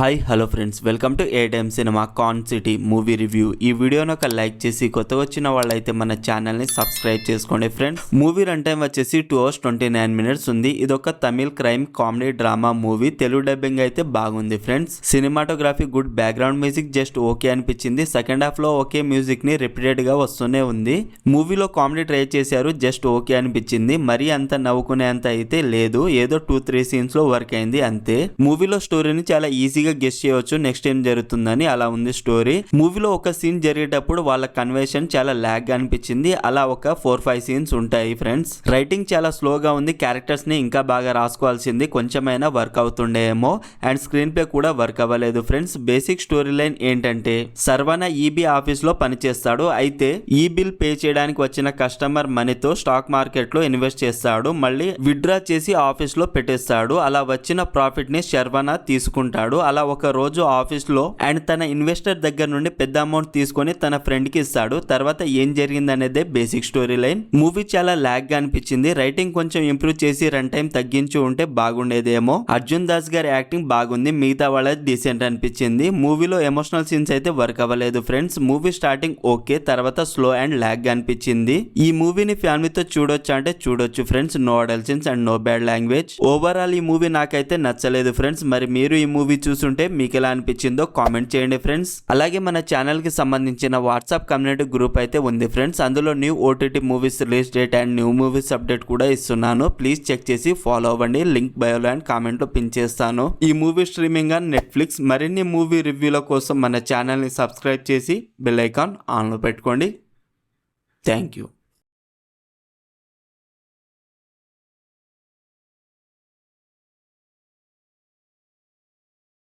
Hi hello friends, welcome to A time cinema con city movie review. ఈ వీడియోను ఒక like చేసి కొత్త వచ్చిన వాళ్ళైతే మన ఛానల్ని సబ్స్క్రైబ్ చేసుకోండి ఫ్రెండ్స్. మూవీ రన్ టైం వచ్చేసి 2 hours 29 minutes ఉంది. ఇదొక Tamil crime comedy drama movie. Telugu dubbing అయితే బాగుంది friends. Cinematography good, background music just okay అనిపించింది. సెకండ్ హాఫ్ లో ఓకే మ్యూజిక్ ని రిపీటెడ్ గా వస్తూనే ఉంది. మూవీలో కామెడీ ట్రై చేశారు, జస్ట్ ఓకే అనిపించింది. మరీ అంత నవ్వుకునేంత అయితే లేదు, ఏదో 2-3 సీన్స్ లో వర్క్ అయింది అంతే. మూవీలో స్టోరీని చాలా ఈజీగా గెస్ట్ చేయవచ్చు నెక్స్ట్ ఏం జరుగుతుందని, అలా ఉంది స్టోరీ. మూవీలో ఒక సీన్ జరిగేటప్పుడు వాళ్ళ కన్వర్సేషన్ చాలా లాగ్ గా అనిపించింది. అలా ఒక 4-5 సీన్స్ ఉంటాయి ఫ్రెండ్స్. రైటింగ్ చాలా స్లోగా ఉంది. క్యారెక్టర్స్ ని ఇంకా బాగా రాసుకోవాల్సింది, కొంచెమైనా వర్క్ అవుతుండేమో. అండ్ స్క్రీన్ ప్లే కూడా వర్క్ అవ్వలేదు ఫ్రెండ్స్. బేసిక్ స్టోరీ లైన్ ఏంటంటే, సర్వన ఈబీ ఆఫీస్ లో పనిచేస్తాడు. అయితే ఈ బిల్ పే చేయడానికి వచ్చిన కస్టమర్ మనీతో స్టాక్ మార్కెట్ లో ఇన్వెస్ట్ చేస్తాడు, మళ్ళీ విత్డ్రా చేసి ఆఫీస్ లో పెట్టేస్తాడు. అలా వచ్చిన ప్రాఫిట్ ని శర్వన తీసుకుంటాడు. అలా ఒక రోజు ఆఫీస్ లో అండ్ తన ఇన్వెస్టర్ దగ్గర నుండి పెద్ద అమౌంట్ తీసుకొని తన ఫ్రెండ్ కి ఇస్తాడు. తర్వాత ఏం జరిగింది అనేదే బేసిక్ స్టోరీ లైన్. మూవీ చాలా లాగ్ గా అనిపించింది. రైటింగ్ కొంచెం ఇంప్రూవ్ చేసి రన్ టైం తగ్గించి ఉంటే బాగుండేదేమో. అర్జున్ దాస్ గారి యాక్టింగ్ బాగుంది, మిగతా వాళ్ళ డీసెంట్ అనిపించింది. మూవీలో ఎమోషనల్ సీన్స్ అయితే వర్క్ అవ్వలేదు ఫ్రెండ్స్. మూవీ స్టార్టింగ్ ఓకే, తర్వాత స్లో అండ్ లాగ్ గా అనిపించింది. ఈ మూవీని ఫ్యామిలీతో చూడొచ్చు అంటే చూడొచ్చు friends. No adult scenes and no bad language. Overall ఈ మూవీ నాకైతే నచ్చలేదు ఫ్రెండ్స్. మరి మీరు ఈ మూవీ చూసుంటే మీకు ఎలా అనిపించిందో కామెంట్ చేయండి ఫ్రెండ్స్. అలాగే మన ఛానల్ కి సంబంధించిన వాట్సాప్ కమ్యూనిటీ గ్రూప్ అయితే ఉంది ఫ్రెండ్స్. అందులో new OTT movies release date and new movies update కూడా ఇస్తున్నాను. ప్లీజ్ చెక్ చేసి ఫాలో అవ్వండి. లింక్ బయోలో అండ్ కామెంట్ లో పిన్ చేస్తాను. ఈ మూవీ స్ట్రీమింగ్ అండ్ నెట్ఫ్లిక్స్. మరిన్ని మూవీ రివ్యూల కోసం మన ఛానల్ ని సబ్స్క్రైబ్ చేసి బెల్ ఐకాన్ ఆన్ లో పెట్టుకోండి. Thank you.